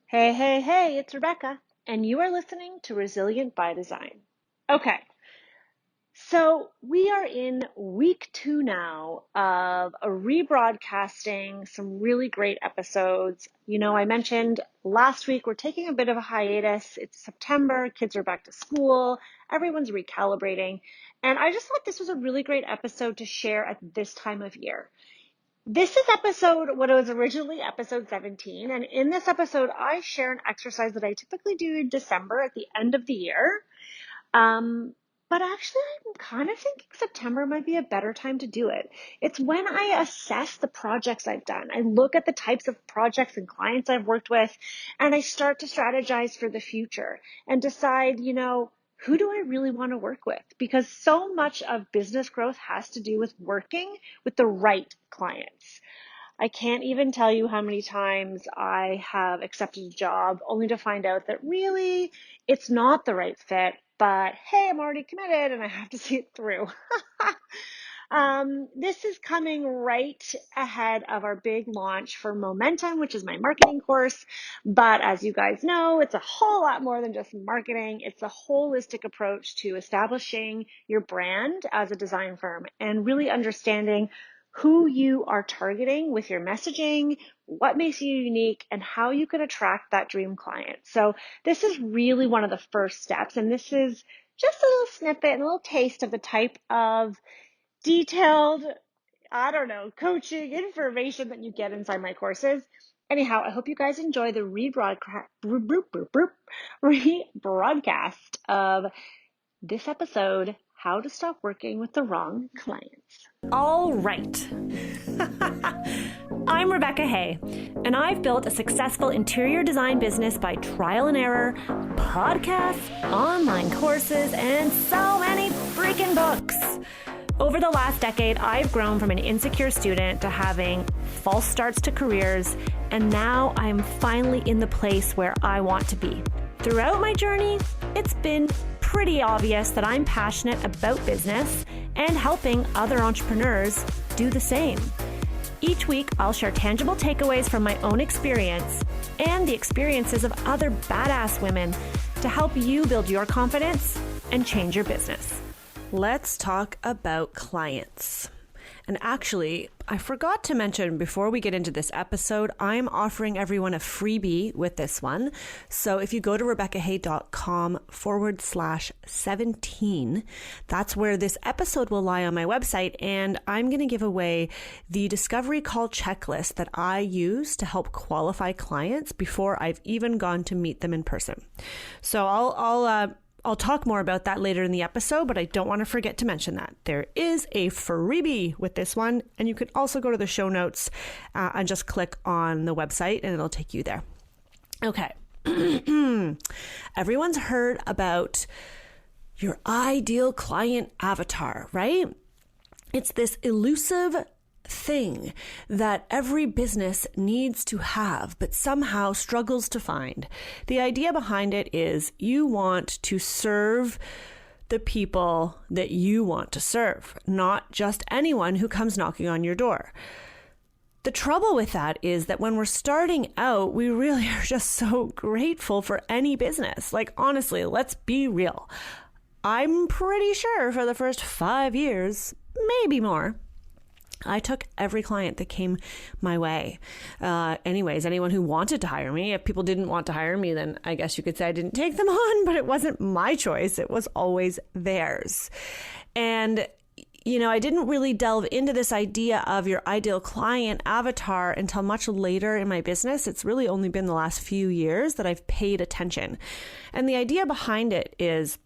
Hey, hey, hey, it's Rebecca, and you are listening to Resilient by Design. Okay, so we are in week 2 now of a rebroadcasting some really great episodes. I mentioned last week we're taking a bit of a hiatus. It's September, kids are back to school, everyone's recalibrating, and I just thought this was a really great episode to share at this time of year. This is what it was originally episode 17. And in this episode, I share an exercise that I typically do in December at the end of the year. But actually, I'm kind of thinking September might be a better time to do it. It's when I assess the projects I've done. I look at the types of projects and clients I've worked with, and I start to strategize for the future and decide, who do I really want to work with? Because so much of business growth has to do with working with the right clients. I can't even tell you how many times I have accepted a job only to find out that really it's not the right fit, but hey, I'm already committed and I have to see it through. This is coming right ahead of our big launch for Momentum, which is my marketing course. But as you guys know, it's a whole lot more than just marketing. It's a holistic approach to establishing your brand as a design firm and really understanding who you are targeting with your messaging, what makes you unique, and how you can attract that dream client. So this is really one of the first steps. And this is just a little snippet and a little taste of the type of detailed, coaching information that you get inside my courses. Anyhow, I hope you guys enjoy the rebroadcast of this episode, How to Stop Working with the Wrong Clients. All right. I'm Rebecca Hay, and I've built a successful interior design business by trial and error, podcasts, online courses, and so many freaking books. Over the last decade, I've grown from an insecure student to having false starts to careers, and now I'm finally in the place where I want to be. Throughout my journey, it's been pretty obvious that I'm passionate about business and helping other entrepreneurs do the same. Each week, I'll share tangible takeaways from my own experience and the experiences of other badass women to help you build your confidence and change your business. Let's talk about clients. And actually, I forgot to mention before we get into this episode, I'm offering everyone a freebie with this one. So if you go to RebeccaHay.com/17, that's where this episode will lie on my website. And I'm going to give away the discovery call checklist that I use to help qualify clients before I've even gone to meet them in person. So I'll talk more about that later in the episode, but I don't want to forget to mention that. There is a freebie with this one, and you can also go to the show notes and just click on the website, and it'll take you there. Okay. Everyone's heard about your ideal client avatar, right? It's this elusive thing that every business needs to have, but somehow struggles to find. The idea behind it is you want to serve the people that you want to serve, not just anyone who comes knocking on your door. The trouble with that is that when we're starting out, we really are just so grateful for any business. Like, honestly, let's be real. I'm pretty sure for the first 5 years, maybe more, I took every client that came my way. Anyone who wanted to hire me, if people didn't want to hire me, then I guess you could say I didn't take them on, but it wasn't my choice. It was always theirs. And, I didn't really delve into this idea of your ideal client avatar until much later in my business. It's really only been the last few years that I've paid attention. And the idea behind it is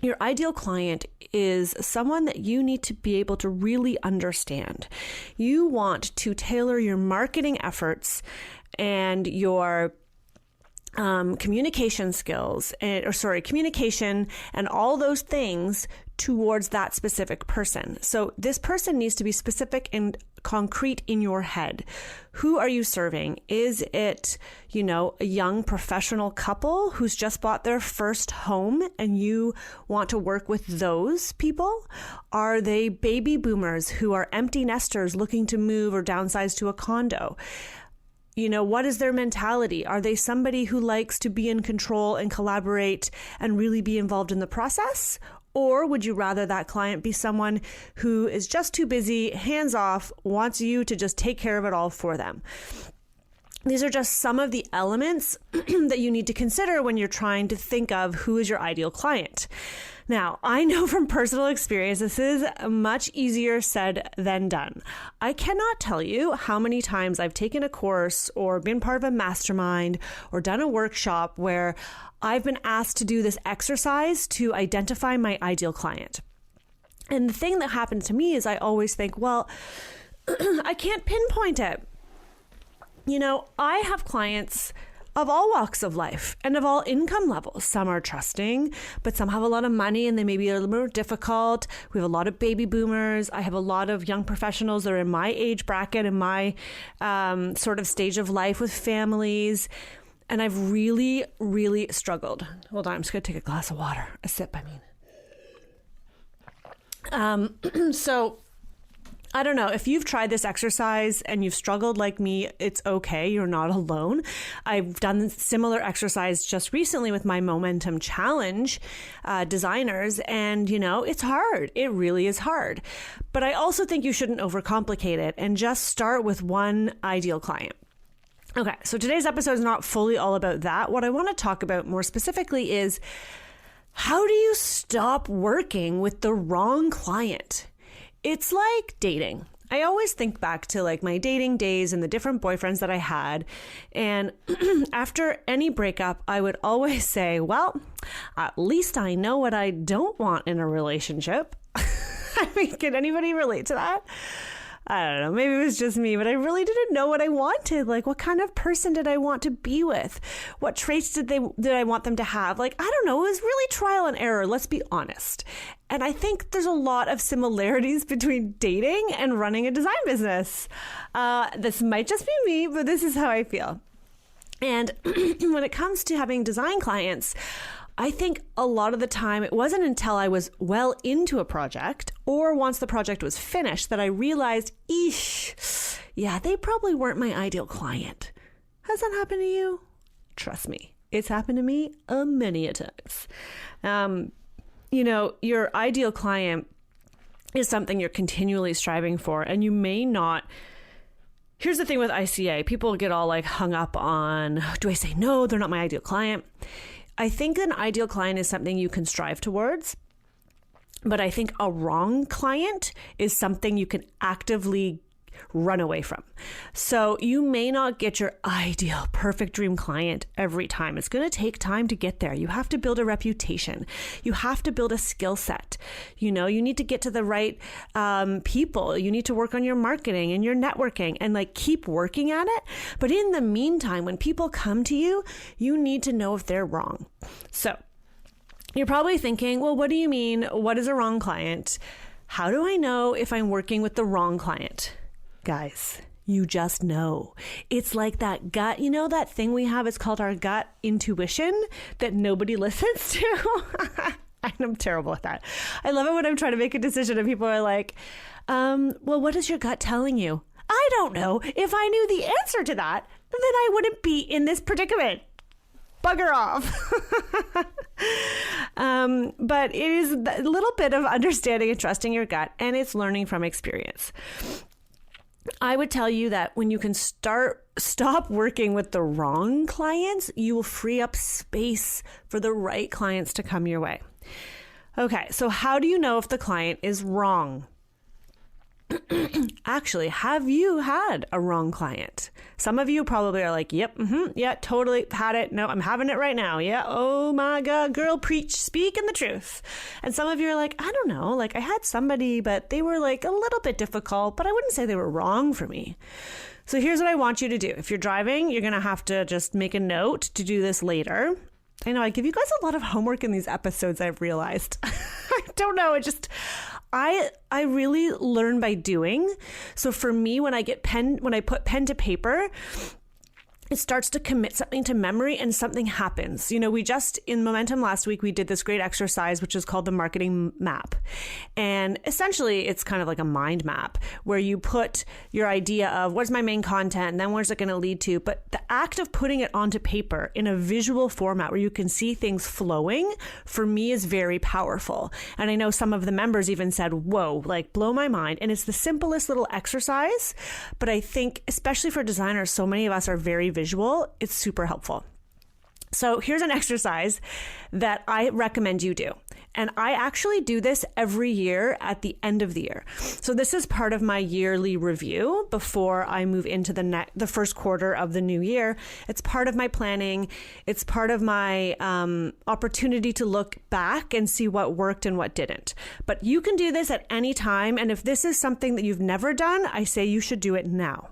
your ideal client is someone that you need to be able to really understand. You want to tailor your marketing efforts and your communication skills, communication and all those things towards that specific person. So this person needs to be specific and concrete in your head. Who are you serving? Is it, a young professional couple who's just bought their first home and you want to work with those people? Are they baby boomers who are empty nesters looking to move or downsize to a condo? What is their mentality? Are they somebody who likes to be in control and collaborate and really be involved in the process? Or would you rather that client be someone who is just too busy, hands off, wants you to just take care of it all for them? These are just some of the elements that you need to consider when you're trying to think of who is your ideal client. Now, I know from personal experience, this is much easier said than done. I cannot tell you how many times I've taken a course or been part of a mastermind or done a workshop where I've been asked to do this exercise to identify my ideal client. And the thing that happens to me is I always think, well, I can't pinpoint it. I have clients of all walks of life and of all income levels. Some are trusting, but some have a lot of money and they may be a little more difficult. We have a lot of baby boomers. I have a lot of young professionals that are in my age bracket and my sort of stage of life with families. And I've really, really struggled. Hold on, I'm just going to take a glass of water. A sip, I mean. So I don't know. If you've tried this exercise and you've struggled like me, it's okay. You're not alone. I've done similar exercise just recently with my Momentum Challenge designers. And, it's hard. It really is hard. But I also think you shouldn't overcomplicate it and just start with one ideal client. Okay, so today's episode is not fully all about that. What I want to talk about more specifically is how do you stop working with the wrong client? It's like dating. I always think back to like my dating days and the different boyfriends that I had. And after any breakup, I would always say, well, at least I know what I don't want in a relationship. I mean, can anybody relate to that? I don't know, maybe it was just me, but I really didn't know what I wanted. Like, what kind of person did I want to be with? What traits did I want them to have? Like, I don't know. It was really trial and error. Let's be honest. And I think there's a lot of similarities between dating and running a design business. This might just be me, but this is how I feel. And when it comes to having design clients, I think a lot of the time it wasn't until I was well into a project or once the project was finished that I realized, they probably weren't my ideal client. Has that happened to you? Trust me, it's happened to me many a times. Your ideal client is something you're continually striving for, and you may not. Here's the thing with ICA. People get all like hung up on, do I say no, they're not my ideal client? I think an ideal client is something you can strive towards, but I think a wrong client is something you can actively run away from. So you may not get your ideal, perfect dream client every time. It's going to take time to get there. You have to build a reputation. You have to build a skill set. You need to get to the right people. You need to work on your marketing and your networking and like keep working at it. But in the meantime, when people come to you, you need to know if they're wrong. So you're probably thinking, well, what do you mean? What is a wrong client? How do I know if I'm working with the wrong client? Guys, you just know. It's like that gut, that thing we have, it's called our gut intuition that nobody listens to. I'm terrible at that. I love it when I'm trying to make a decision and people are like, well, what is your gut telling you? I don't know. If I knew the answer to that, then I wouldn't be in this predicament. Bugger off. But it is a little bit of understanding and trusting your gut, and it's learning from experience. I would tell you that when you can stop working with the wrong clients, you will free up space for the right clients to come your way. Okay, so how do you know if the client is wrong? Actually, have you had a wrong client? Some of you probably are like, yep, yeah, totally had it. No, I'm having it right now. Yeah, oh my God, girl, preach, speaking the truth. And some of you are like, I don't know, like I had somebody, but they were like a little bit difficult, but I wouldn't say they were wrong for me. So here's what I want you to do. If you're driving, you're going to have to just make a note to do this later. I know I give you guys a lot of homework in these episodes, I've realized. I don't know, I really learn by doing. So for me, when I put pen to paper, it starts to commit something to memory and something happens. We just in Momentum last week, we did this great exercise, which is called the marketing map. And essentially it's kind of like a mind map where you put your idea of what's my main content and then where's it going to lead to. But the act of putting it onto paper in a visual format where you can see things flowing, for me, is very powerful. And I know some of the members even said, whoa, like blow my mind. And it's the simplest little exercise. But I think, especially for designers, so many of us are very visual, it's super helpful. So here's an exercise that I recommend you do. And I actually do this every year at the end of the year. So this is part of my yearly review before I move into the first quarter of the new year. It's part of my planning. It's part of my opportunity to look back and see what worked and what didn't. But you can do this at any time. And if this is something that you've never done, I say you should do it now.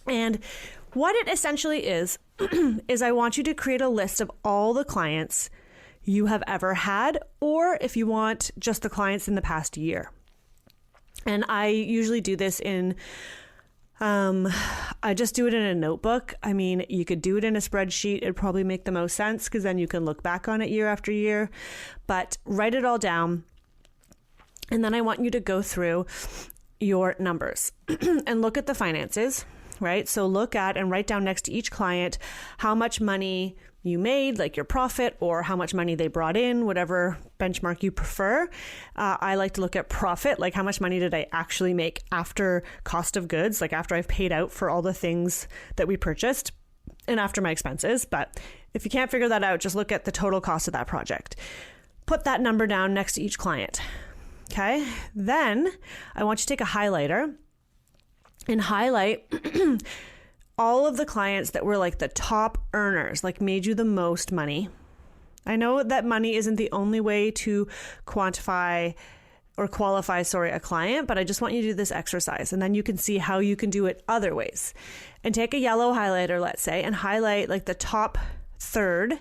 And what it essentially is I want you to create a list of all the clients you have ever had, or if you want, just the clients in the past year. And I usually do this I just do it in a notebook. I mean, you could do it in a spreadsheet. It'd probably make the most sense because then you can look back on it year after year, but write it all down. And then I want you to go through your numbers and look at the finances. Right? So look at and write down next to each client how much money you made, like your profit, or how much money they brought in, whatever benchmark you prefer. I like to look at profit, like how much money did I actually make after cost of goods, like after I've paid out for all the things that we purchased and after my expenses. But if you can't figure that out, just look at the total cost of that project. Put that number down next to each client. Okay. Then I want you to take a highlighter and highlight all of the clients that were like the top earners, like made you the most money. I know that money isn't the only way to qualify a client, but I just want you to do this exercise and then you can see how you can do it other ways. And take a yellow highlighter, let's say, and highlight like the top third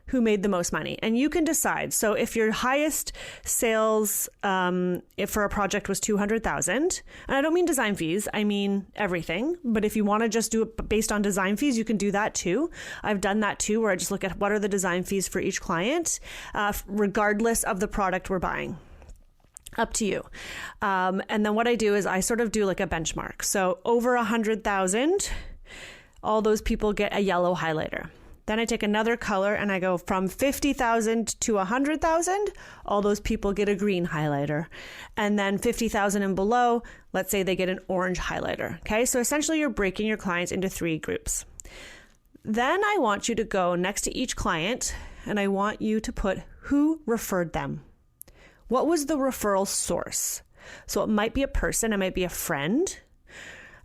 who made the most money. And you can decide. So if your highest sales if for a project was $200,000, and I don't mean design fees, I mean everything. But if you want to just do it based on design fees, you can do that too. I've done that too, where I just look at what are the design fees for each client, regardless of the product we're buying. Up to you. And then what I do is I sort of do like a benchmark. So over 100,000, all those people get a yellow highlighter. Then I take another color and I go from 50,000 to 100,000. All those people get a green highlighter. And then 50,000 and below, let's say they get an orange highlighter. Okay. So essentially you're breaking your clients into 3 groups. Then I want you to go next to each client and I want you to put who referred them. What was the referral source? So it might be a person, it might be a friend,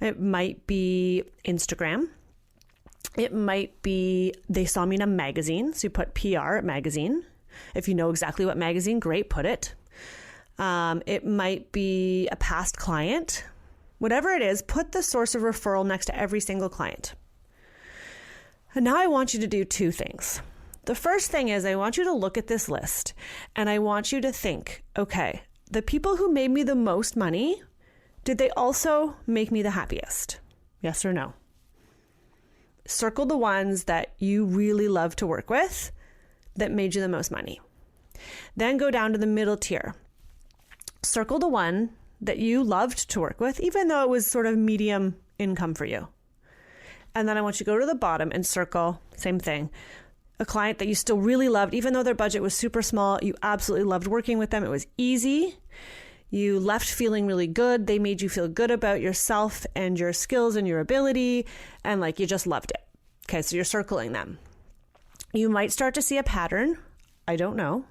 it might be Instagram. It might be they saw me in a magazine. So you put PR magazine. If you know exactly what magazine, great, put it. It might be a past client. Whatever it is, put the source of referral next to every single client. And now I want you to do 2 things. The first thing is I want you to look at this list and I want you to think, okay, the people who made me the most money, did they also make me the happiest? Yes or no? Circle the ones that you really love to work with that made you the most money. Then go down to the middle tier. Circle the one that you loved to work with, even though it was sort of medium income for you. And then I want you to go to the bottom and circle, same thing, a client that you still really loved, even though their budget was super small. You absolutely loved working with them. It was easy. You left feeling really good. They made you feel good about yourself and your skills and your ability. And like, you just loved it. Okay. So you're circling them. You might start to see a pattern. I don't know.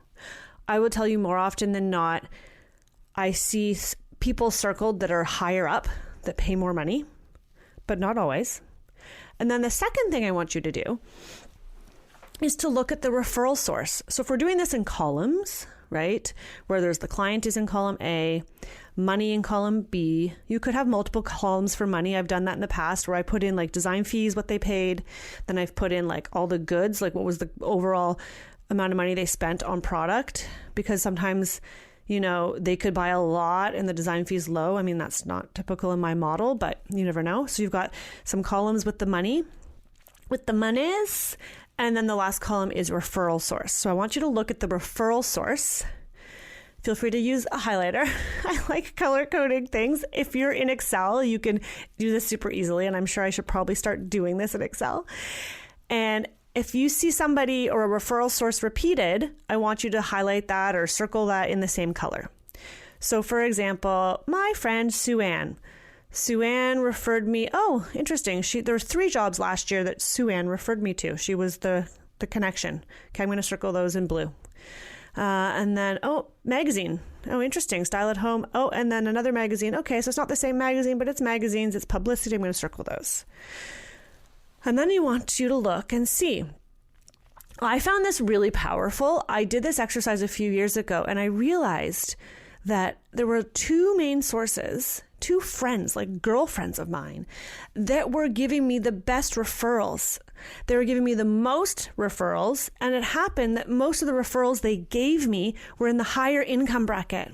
I will tell you more often than not, I see people circled that are higher up that pay more money, but not always. And then the second thing I want you to do is to look at the referral source. So if we're doing this in columns, right, where there's the client is in column A, money in column B, you could have multiple columns for money. I've done that in the past where I put in like design fees, what they paid. Then I've put in like all the goods, like what was the overall amount of money they spent on product, because sometimes, you know, they could buy a lot and the design fees low. I mean, that's not typical in my model, but you never know. So you've got some columns with the money. with the monies. And then the last column is referral source. So I want you to look at the referral source. Feel free to use a highlighter. I like color coding things. If you're in Excel, you can do this super easily. And I'm sure I should probably start doing this in Excel. And if you see somebody or a referral source repeated, I want you to highlight that or circle that in the same color. So for example, my friend Sue Ann. Sue Ann referred me. Oh, interesting. There were 3 jobs last year that Sue Ann referred me to. She was the connection. Okay, I'm going to circle those in blue. And then, magazine. Oh, interesting. Style at Home. Oh, and then another magazine. Okay, so it's not the same magazine, but it's magazines. It's publicity. I'm going to circle those. And then you want you to look and see. I found this really powerful. I did this exercise a few years ago, and I realized that there were 2 main sources, 2 friends, like girlfriends of mine, that were giving me the best referrals. They were giving me the most referrals, and it happened that most of the referrals they gave me were in the higher income bracket.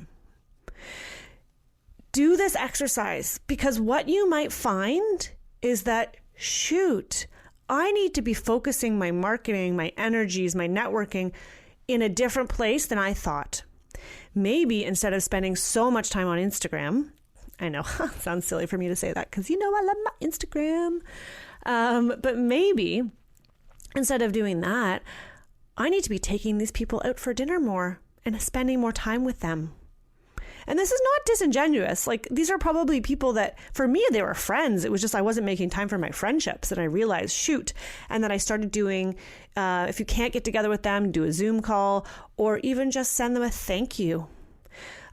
Do this exercise, because what you might find is that, shoot, I need to be focusing my marketing, my energies, my networking in a different place than I thought. Maybe instead of spending so much time on Instagram, I know, it sounds silly for me to say that because I love my Instagram. But maybe instead of doing that, I need to be taking these people out for dinner more and spending more time with them. And this is not disingenuous. Like, these are probably people that, for me, they were friends. It was just I wasn't making time for my friendships. And I realized, shoot. And then I started doing, if you can't get together with them, do a Zoom call or even just send them a thank you.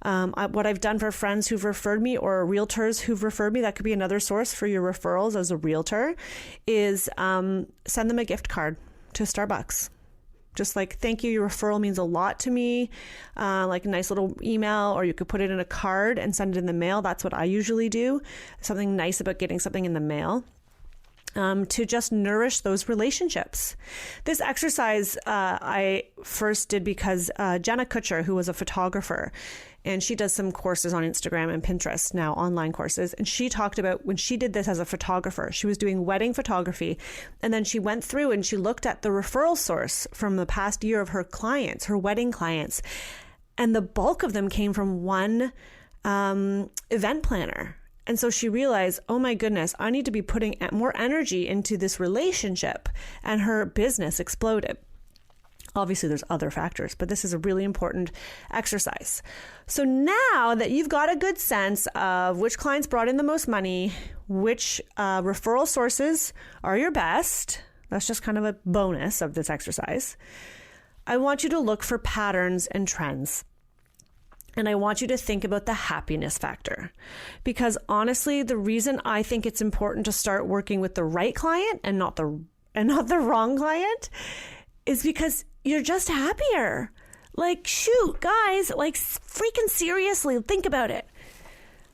What I've done for friends who've referred me or realtors who've referred me, that could be another source for your referrals as a realtor, is send them a gift card to Starbucks. Just like, thank you, your referral means a lot to me, like a nice little email, or you could put it in a card and send it in the mail. That's what I usually do. Something nice about getting something in the mail. To just nourish those relationships. This exercise I first did because Jenna Kutcher, who was a photographer, and she does some courses on Instagram and Pinterest now, online courses. And she talked about when she did this as a photographer, she was doing wedding photography. And then she went through and she looked at the referral source from the past year of her clients, her wedding clients. And the bulk of them came from one event planner. And so she realized, oh my goodness, I need to be putting more energy into this relationship. And her business exploded. Obviously, there's other factors, but this is a really important exercise. So now that you've got a good sense of which clients brought in the most money, which referral sources are your best, that's just kind of a bonus of this exercise. I want you to look for patterns and trends. And I want you to think about the happiness factor, because honestly, the reason I think it's important to start working with the right client and not the wrong client is because you're just happier. Like, shoot, guys, like freaking seriously, think about it.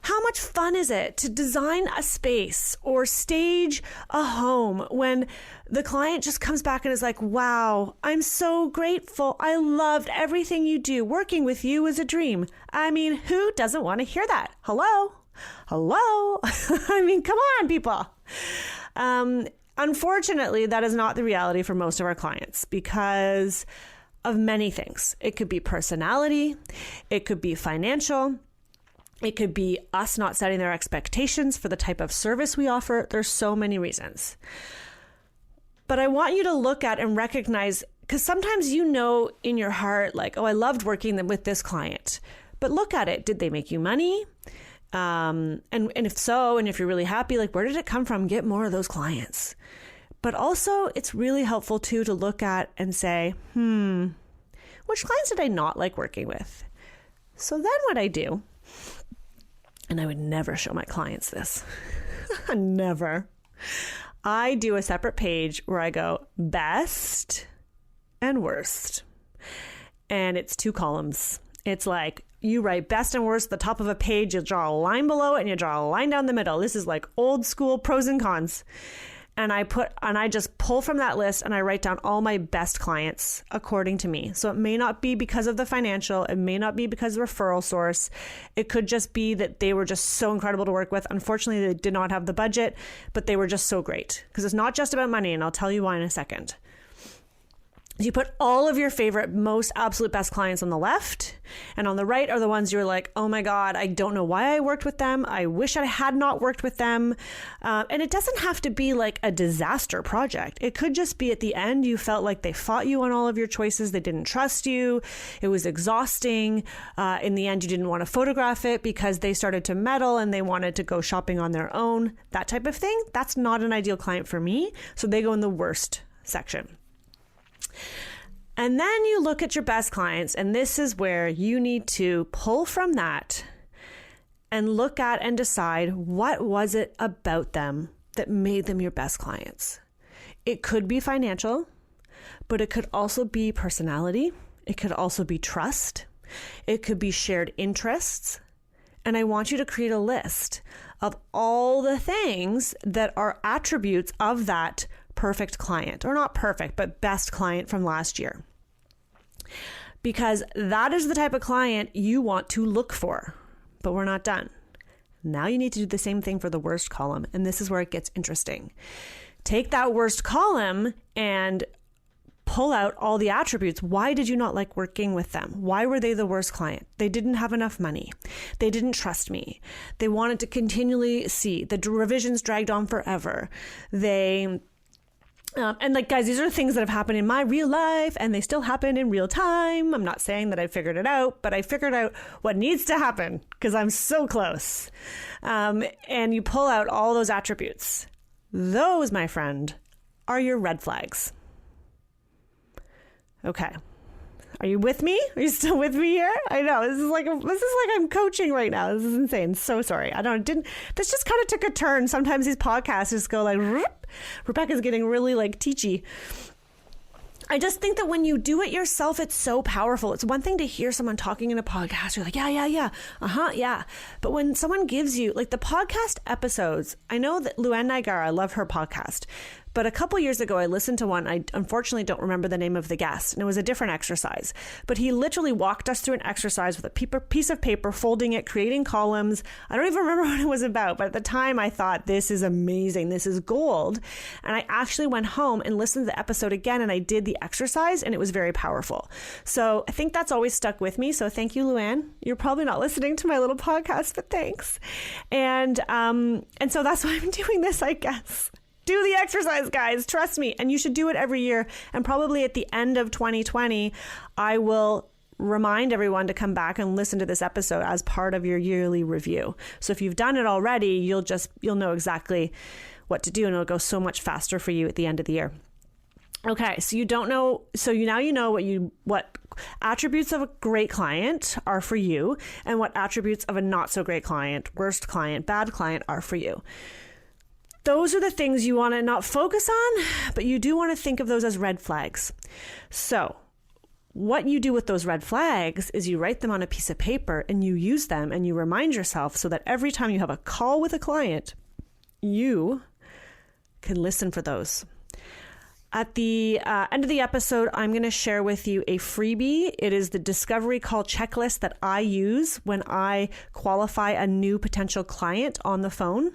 How much fun is it to design a space or stage a home when the client just comes back and is like, wow, I'm so grateful. I loved everything you do. Working with you is a dream. I mean, who doesn't want to hear that? Hello? I mean, come on, people. Unfortunately, that is not the reality for most of our clients because of many things. It could be personality. It could be financial. It could be us not setting their expectations for the type of service we offer. There's so many reasons. But I want you to look at and recognize, because sometimes you know in your heart, like, oh, I loved working with this client. But look at it. Did they make you money? And if so, and if you're really happy, like, where did it come from? Get more of those clients. But also, it's really helpful too to look at and say, which clients did I not like working with? So then what I do, and I would never show my clients this, never. I do a separate page where I go best and worst. And it's 2 columns. It's like you write best and worst at the top of a page, you draw a line below it, and you draw a line down the middle. This is like old school pros and cons. and I just pull from that list and I write down all my best clients according to me. So it may not be because of the financial, it may not be because of referral source. It could just be that they were just so incredible to work with. Unfortunately, they did not have the budget, but they were just so great, because it's not just about money, and I'll tell you why in a second. You put all of your favorite, most absolute best clients on the left, and on the right are the ones you're like, oh my God, I don't know why I worked with them. I wish I had not worked with them. And it doesn't have to be like a disaster project. It could just be at the end, you felt like they fought you on all of your choices. They didn't trust you. It was exhausting. In the end, you didn't want to photograph it because they started to meddle and they wanted to go shopping on their own. That type of thing. That's not an ideal client for me. So they go in the worst section. And then you look at your best clients, and this is where you need to pull from that and look at and decide, what was it about them that made them your best clients? It could be financial, but it could also be personality. It could also be trust. It could be shared interests. And I want you to create a list of all the things that are attributes of that perfect client, or not perfect, but best client from last year. Because that is the type of client you want to look for, but we're not done. Now you need to do the same thing for the worst column. And this is where it gets interesting. Take that worst column and pull out all the attributes. Why did you not like working with them? Why were they the worst client? They didn't have enough money. They didn't trust me. They wanted to continually see. The revisions dragged on forever. And like, guys, these are things that have happened in my real life, and they still happen in real time. I'm not saying that I figured it out, but I figured out what needs to happen because I'm so close. And you pull out all those attributes. Those, my friend, are your red flags. Okay. Are you with me? Are you still with me here? I know this is like I'm coaching right now. This is insane. So sorry. This just kind of took a turn. Sometimes these podcasts just go like, Rebecca's getting really like teachy. I just think that when you do it yourself, it's so powerful. It's one thing to hear someone talking in a podcast. You're like, yeah. Yeah. But when someone gives you like the podcast episodes, I know that Luann Nigara, I love her podcast. But a couple years ago, I listened to one. I unfortunately don't remember the name of the guest, and it was a different exercise. But he literally walked us through an exercise with a piece of paper, folding it, creating columns. I don't even remember what it was about, but at the time I thought, this is amazing. This is gold. And I actually went home and listened to the episode again, and I did the exercise, and it was very powerful. So I think that's always stuck with me. So thank you, Luann. You're probably not listening to my little podcast, but thanks. And so that's why I'm doing this, I guess. Do the exercise, guys. Trust me. And you should do it every year. And probably at the end of 2020, I will remind everyone to come back and listen to this episode as part of your yearly review. So if you've done it already, you'll know exactly what to do, and it'll go so much faster for you at the end of the year. Okay, so now you know what attributes of a great client are for you, and what attributes of a not so great client, worst client, bad client are for you. Those are the things you want to not focus on, but you do want to think of those as red flags. So what you do with those red flags is you write them on a piece of paper and you use them and you remind yourself so that every time you have a call with a client, you can listen for those. At the end of the episode, I'm going to share with you a freebie. It is the discovery call checklist that I use when I qualify a new potential client on the phone.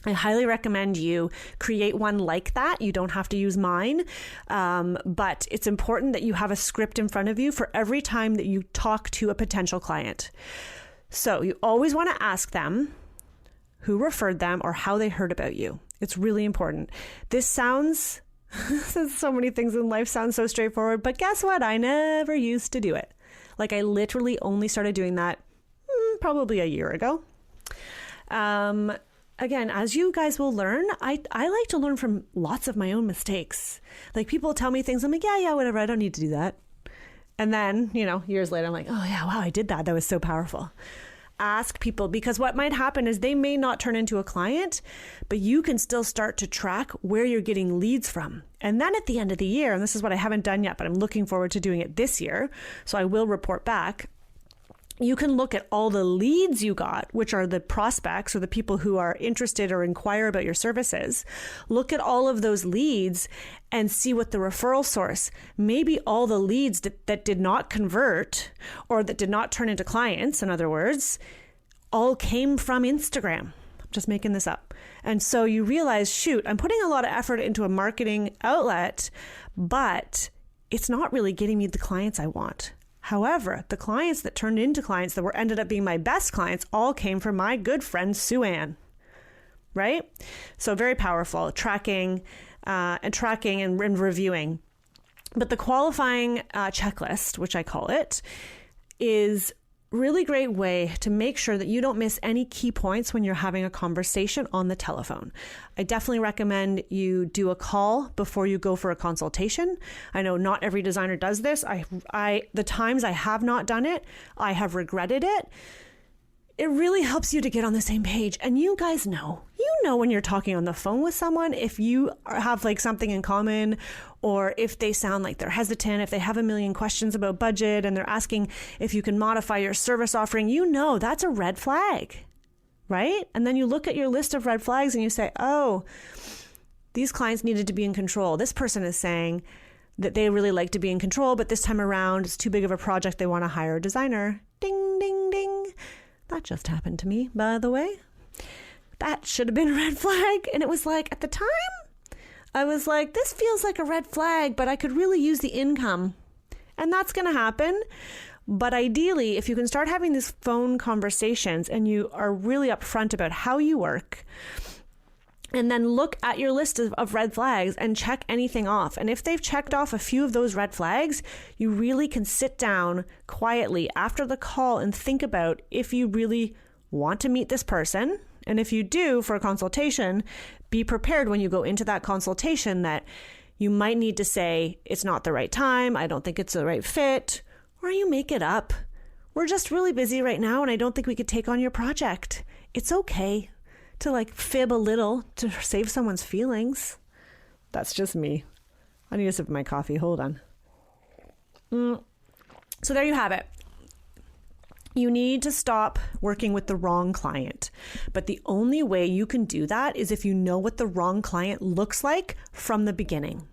I highly recommend you create one like that. You don't have to use mine, but it's important that you have a script in front of you for every time that you talk to a potential client. So you always want to ask them who referred them or how they heard about you. It's really important. This sounds, so many things in life sound so straightforward, but guess what? I never used to do it. Like I literally only started doing that probably a year ago. Again, as you guys will learn, I like to learn from lots of my own mistakes. Like people tell me things, I'm like, yeah, whatever. I don't need to do that. And then, years later, I'm like, oh yeah, wow, I did that. That was so powerful. Ask people, because what might happen is they may not turn into a client, but you can still start to track where you're getting leads from. And then at the end of the year, and this is what I haven't done yet, but I'm looking forward to doing it this year, so I will report back. You can look at all the leads you got, which are the prospects or the people who are interested or inquire about your services. Look at all of those leads and see what the referral source. Maybe all the leads that did not convert or that did not turn into clients, in other words, all came from Instagram. I'm just making this up. And so you realize, shoot, I'm putting a lot of effort into a marketing outlet, but it's not really getting me the clients I want. However, the clients that turned into clients that ended up being my best clients all came from my good friend, Sue Ann, right? So very powerful, tracking and reviewing. But the qualifying checklist, which I call it, is really great way to make sure that you don't miss any key points when you're having a conversation on the telephone. I definitely recommend you do a call before you go for a consultation. I know not every designer does this. The times I have not done it, I have regretted it. It really helps you to get on the same page. And you guys know when you're talking on the phone with someone, if you have like something in common, or if they sound like they're hesitant, if they have a million questions about budget and they're asking if you can modify your service offering, that's a red flag, right? And then you look at your list of red flags and you say, oh, these clients needed to be in control. This person is saying that they really like to be in control, but this time around it's too big of a project. They want to hire a designer. Ding, ding, ding. That just happened to me, by the way. That should have been a red flag. And it was like, at the time, I was like, this feels like a red flag, but I could really use the income. And that's going to happen. But ideally, if you can start having these phone conversations and you are really upfront about how you work, and then look at your list of red flags and check anything off. And if they've checked off a few of those red flags, you really can sit down quietly after the call and think about if you really want to meet this person. And if you do for a consultation, be prepared when you go into that consultation that you might need to say, it's not the right time, I don't think it's the right fit, or you make it up. We're just really busy right now and I don't think we could take on your project. It's okay to like fib a little to save someone's feelings. That's just me. I need a sip of my coffee. Hold on. So there you have it. You need to stop working with the wrong client. But the only way you can do that is if you know what the wrong client looks like from the beginning.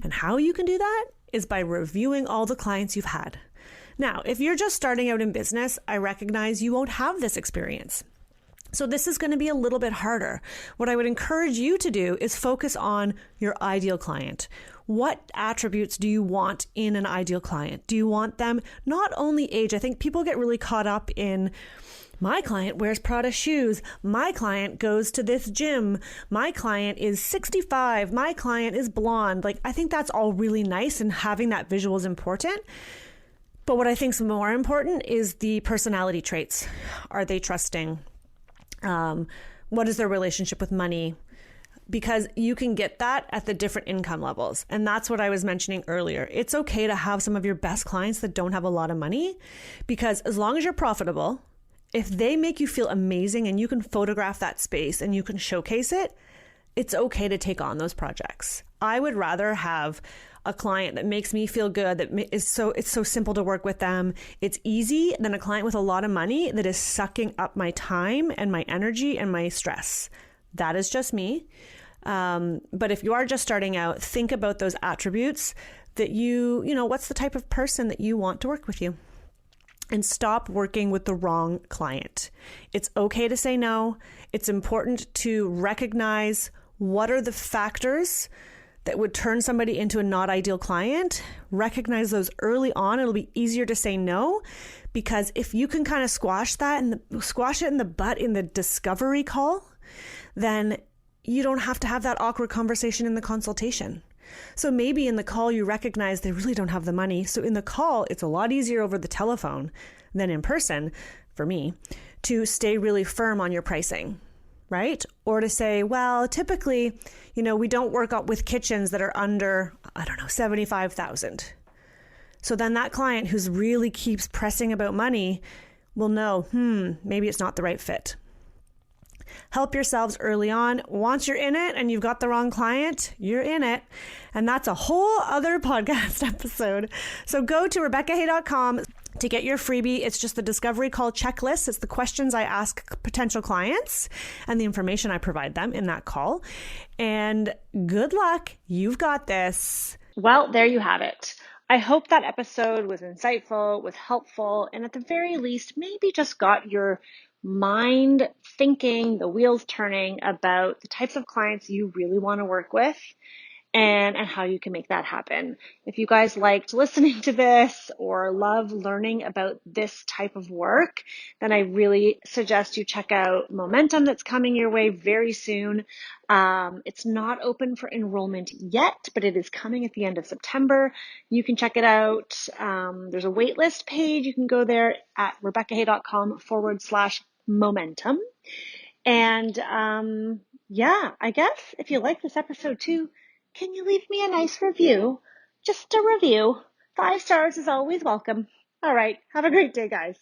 And how you can do that is by reviewing all the clients you've had. Now, if you're just starting out in business, I recognize you won't have this experience. So this is going to be a little bit harder. What I would encourage you to do is focus on your ideal client. What attributes do you want in an ideal client? Do you want them not only age? I think people get really caught up in, my client wears Prada shoes. My client goes to this gym. My client is 65. My client is blonde. Like, I think that's all really nice and having that visual is important. But what I think is more important is the personality traits. Are they trusting? What is their relationship with money? Because you can get that at the different income levels. And that's what I was mentioning earlier. It's okay to have some of your best clients that don't have a lot of money, because as long as you're profitable, if they make you feel amazing and you can photograph that space and you can showcase it, it's okay to take on those projects. I would rather have a client that makes me feel good, that it's so simple to work with them, it's easy, than a client with a lot of money that is sucking up my time and my energy and my stress. That is just me. But if you are just starting out, think about those attributes that you know, what's the type of person that you want to work with you? And stop working with the wrong client. It's okay to say no. It's important to recognize what are the factors that would turn somebody into a not ideal client. Recognize those early on. It'll be easier to say no, because if you can kind of squash it in the butt in the discovery call, then you don't have to have that awkward conversation in the consultation. So maybe in the call you recognize they really don't have the money. So in the call, it's a lot easier over the telephone than in person, for me, to stay really firm on your pricing, right? Or to say, well, typically, you know, we don't work out with kitchens that are under, I don't know, 75,000. So then that client who's really keeps pressing about money will know, maybe it's not the right fit. Help yourselves early on. Once you're in it and you've got the wrong client, you're in it. And that's a whole other podcast episode. So go to RebeccaHay.com, To get your freebie, it's just the discovery call checklist. It's the questions I ask potential clients and the information I provide them in that call. And good luck. You've got this. Well, there you have it. I hope that episode was insightful, was helpful, and at the very least, maybe just got your mind thinking, the wheels turning about the types of clients you really want to work with and how you can make that happen. If you guys liked listening to this or love learning about this type of work, then I really suggest you check out Momentum that's coming your way very soon. It's not open for enrollment yet, but it is coming at the end of September. You can check it out. There's a waitlist page. You can go there at rebeccahay.com/momentum. And yeah, I guess if you like this episode too, can you leave me a nice review? Just a review. 5 stars is always welcome. All right. Have a great day, guys.